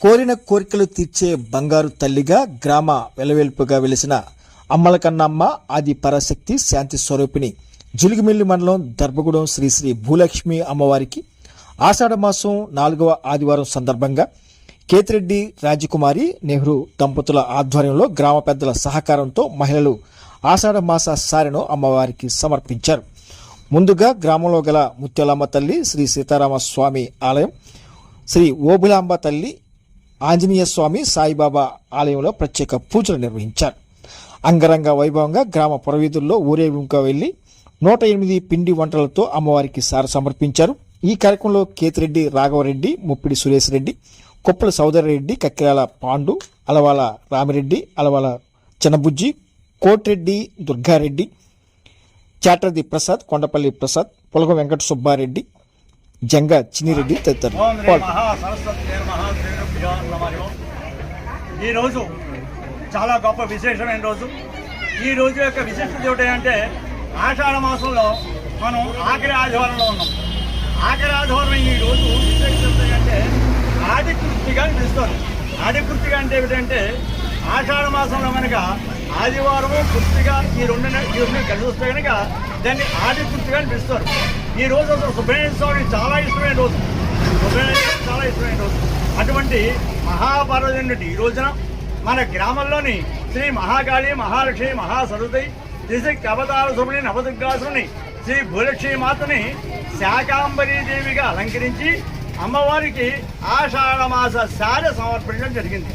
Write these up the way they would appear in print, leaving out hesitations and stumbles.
కోరిన కోరికలు తీర్చే బంగారు తల్లిగా గ్రామ వెలవేల్పుగా వెలిసిన అమ్మలకన్నమ్మ ఆది పరాశక్తి శాంతి స్వరూపిణి జిలుగుమిల్లి మండలం దర్భగూడెం శ్రీ శ్రీ భూలక్ష్మి అమ్మవారికి ఆషాఢమాసం 4వ ఆదివారం సందర్భంగా కేతిరెడ్డి రాజకుమారి నెహ్రూ దంపతుల ఆధ్వర్యంలో గ్రామ పెద్దల సహకారంతో మహిళలు ఆషాఢమాస సారెను అమ్మవారికి సమర్పించారు. ముందుగా గ్రామంలో గల ముత్యాలమ్మ తల్లి, శ్రీ సీతారామస్వామి ఆలయం, శ్రీ ఓబులాంబ తల్లి, ఆంజనేయ స్వామి, సాయిబాబా ఆలయంలో ప్రత్యేక పూజలు నిర్వహించారు. అంగరంగ వైభవంగా గ్రామ పురవీధుల్లో ఊరేగింపుగా వెళ్లి 108 పిండి వంటలతో అమ్మవారికి సార సమర్పించారు. ఈ కార్యక్రమంలో కేతిరెడ్డి రాఘవరెడ్డి, ముప్పిడి సురేష్ రెడ్డి, కొప్పల సౌదరరెడ్డి, కక్కిరాల పాండు, అలవాల రామిరెడ్డి, అలవాల చిన్నబుజ్జి, కోటిరెడ్డి దుర్గారెడ్డి, చాటర్ది ప్రసాద్, కొండపల్లి ప్రసాద్, పొలగ వెంకట సుబ్బారెడ్డి, జంగ చిన్నిరెడ్డి తదితరులు. ఈరోజు చాలా గొప్ప విశేషమైన రోజు. ఈ రోజు యొక్క విశిష్టత ఏమిటంటే ఆషాఢ మాసంలో మనం ఆఖరి ఆదివారంలో ఉన్నాం. ఆఖరి ఆదివారం ఈ రోజు విశేషత అంటే ఆది కృత్తిగా పిలుస్తారు. ఆది కృత్తిగా అంటే ఏమిటంటే ఆషాఢ మాసంలో కనుక ఆదివారము కృత్తిగా ఈ రెండు కలిసి వస్తే కనుక దాన్ని ఆది కృత్తిగా పిలుస్తారు. ఈ రోజు అసలు సుబ్రహ్మణ్య స్వామి చాలా ఇష్టమైన రోజు. సుబ్రహ్మణ్య స్వామి చాలా ఇష్టమైన రోజు. అటువంటి మహాపర్వదిన ఈ రోజున మన గ్రామంలోని శ్రీ మహాకాళి, మహాలక్ష్మి, మహాసరస్వతి, శ్రీ కవతార సుబ్రహ్మణ్య నవదుర్గాసుని శ్రీ భూలక్ష్మి మాతని శాకాంబరీదేవిగా అలంకరించి అమ్మవారికి ఆషాఢ మాస శాల సమర్పించడం జరిగింది.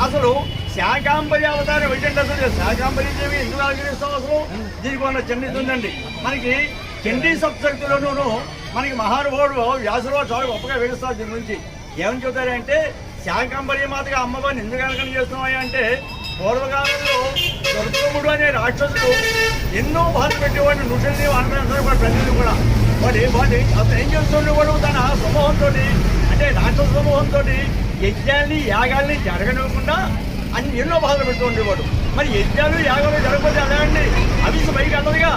అసలు శాకాంబరి అవతారం ఏంటంటే అసలు శాకాంబరీదేవి ఎందుకు అలంకరిస్తాం? అసలు దీనికి ఉన్న చండీ ఉందండి. మనకి చండీ సప్తశక్తులను మనకి మహానుభావుడు వ్యాసులో చాలా గొప్పగా వివరిస్తారు. దీని గురించి ఏమని చెబుతారంటే శాకాంబరి మాతగా అమ్మవారిని ఎందుకు అలంకరణ చేస్తున్నాయి అంటే పూర్వకాలంలో దుర్గముడు అనే రాక్షసుడు ఎన్నో బాధలు పెట్టేవాడిని, నృషుల్ని అందరూ కూడా ప్రజలు కూడా వాటి అతను ఏం చేస్తుండేవాడు, తన సమూహంతో అంటే రాక్షస సమూహంతో యజ్ఞాల్ని యాగాల్ని జరగనివ్వకుండా ఎన్నో బాధలు పెడుతూ ఉండేవాడు. మరి యజ్ఞాలు యాగాలు జరగకపోతే అలా అండి అవిసు పైకి వెళ్ళదుగా.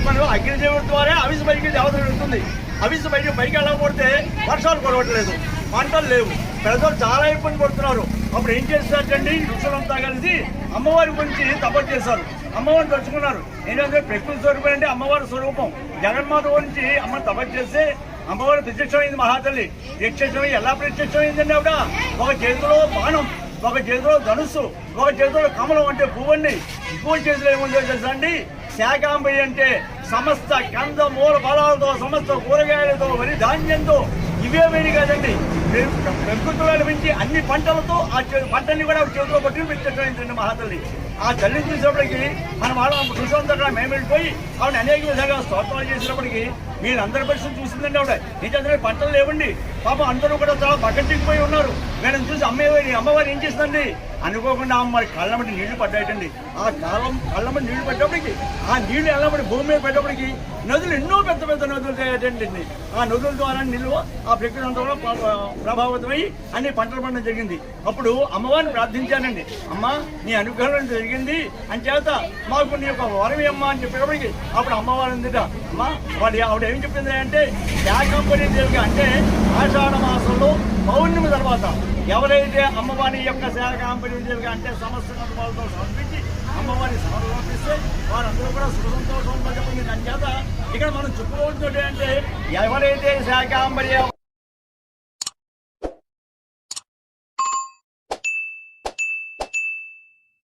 మనం అగ్నిదేవుడి ద్వారా అవిసు పైకి దేవత వెళ్తుంది. అవిసు పైకి వెళ్ళకపోతే వర్షాలు కురవట్లేదు, పంటలు లేవు, ప్రజలు చాలా ఇబ్బంది పడుతున్నారు. అప్పుడు ఏం చేస్తారండి, ఋషులంతా కలిసి అమ్మవారి గురించి తపస్సు చేశారు. అమ్మవారిని తలుచుకున్నారు. ఏంటంటే ప్రకృతి స్వరూపం అంటే అమ్మవారి స్వరూపం. జగన్మాత గురించి అమ్మ తపస్సు చేస్తే అమ్మవారు ప్రత్యక్షమైంది. మహాతల్లి ప్రత్యక్షమై ఎలా ప్రత్యక్షమైందండి? ఆవిడ ఒక చేతిలో బాణం, ఒక చేతిలో ధనుస్సు, ఒక చేతిలో కమలం అంటే పువ్వండి. ఇంకో చేతిలో ఏముందో తెలుసా అండి? శాకాంబరి అంటే సమస్త కంద మూల ఫలాలతో, సమస్త కూరగాయలతో, వరి ధాన్యంతో, ఇవే వేడి కాదండి, ప్రకృతిలో లభించి అన్ని పంటలతో ఆ పంటల్ని కూడా చేతిలో పట్టుకుని ప్రత్యక్షమైందండి మహాతల్లి. ఆ తల్లిని చూసినప్పటికీ మన వాళ్ళ చూసినంతగా మేము వెళ్ళిపోయి ఆవిడ అనేక విధాలుగా స్తోత్రాలు చేసినప్పటికీ వీళ్ళందరి పరిస్థితి చూసిందండి. ఆవిడ ఏంటంటే పంటలు లేవండి, పాపం అందరూ కూడా చాలా పక్కటిపోయి ఉన్నారు. వీళ్ళని చూసి అమ్మవారు ఏం చేసిందండి, అనుకోకుండా అమ్మవారి కళ్ళమటి నీళ్లు పడ్డాయటండి. ఆ కళ్ళమటి నీళ్లు పడ్డప్పటికి ఆ నీళ్లు ఎల్లబడి భూమి మీద పడ్డప్పటికి నదులు ఎన్నో పెద్ద పెద్ద నదులు తయారటండి. ఆ నదుల ద్వారా నీళ్ళు ఆ ప్రకృతి అంతా ప్రభావితమై అన్ని పంటలు పండడం జరిగింది. అప్పుడు అమ్మవారిని ప్రార్థించానండి, అమ్మ నీ అనుగ్రహం జరిగింది అని చేత మాకు నీ యొక్క వరమి అమ్మ అని చెప్పేటప్పటికి అప్పుడు అమ్మవారు ఉందిట. అమ్మ ఆవిడ ఏం చెప్పింది అంటే శాకాంబరి దేవిగా అంటే ఆషాఢ మాసంలో పౌర్ణమి తర్వాత ఎవరైతే అమ్మవారి యొక్క శాకాంబరి దేవిగా అంటే సమస్త కుటుంబాలతో సమర్పించి అమ్మవారిని సమర్పిస్తే వారందరూ కూడా సుఖ సంతోషంతో చెప్పింది. దాని చేత ఇక్కడ మనం చెప్పుకోవచ్చు అంటే ఎవరైతే శాకాంబరి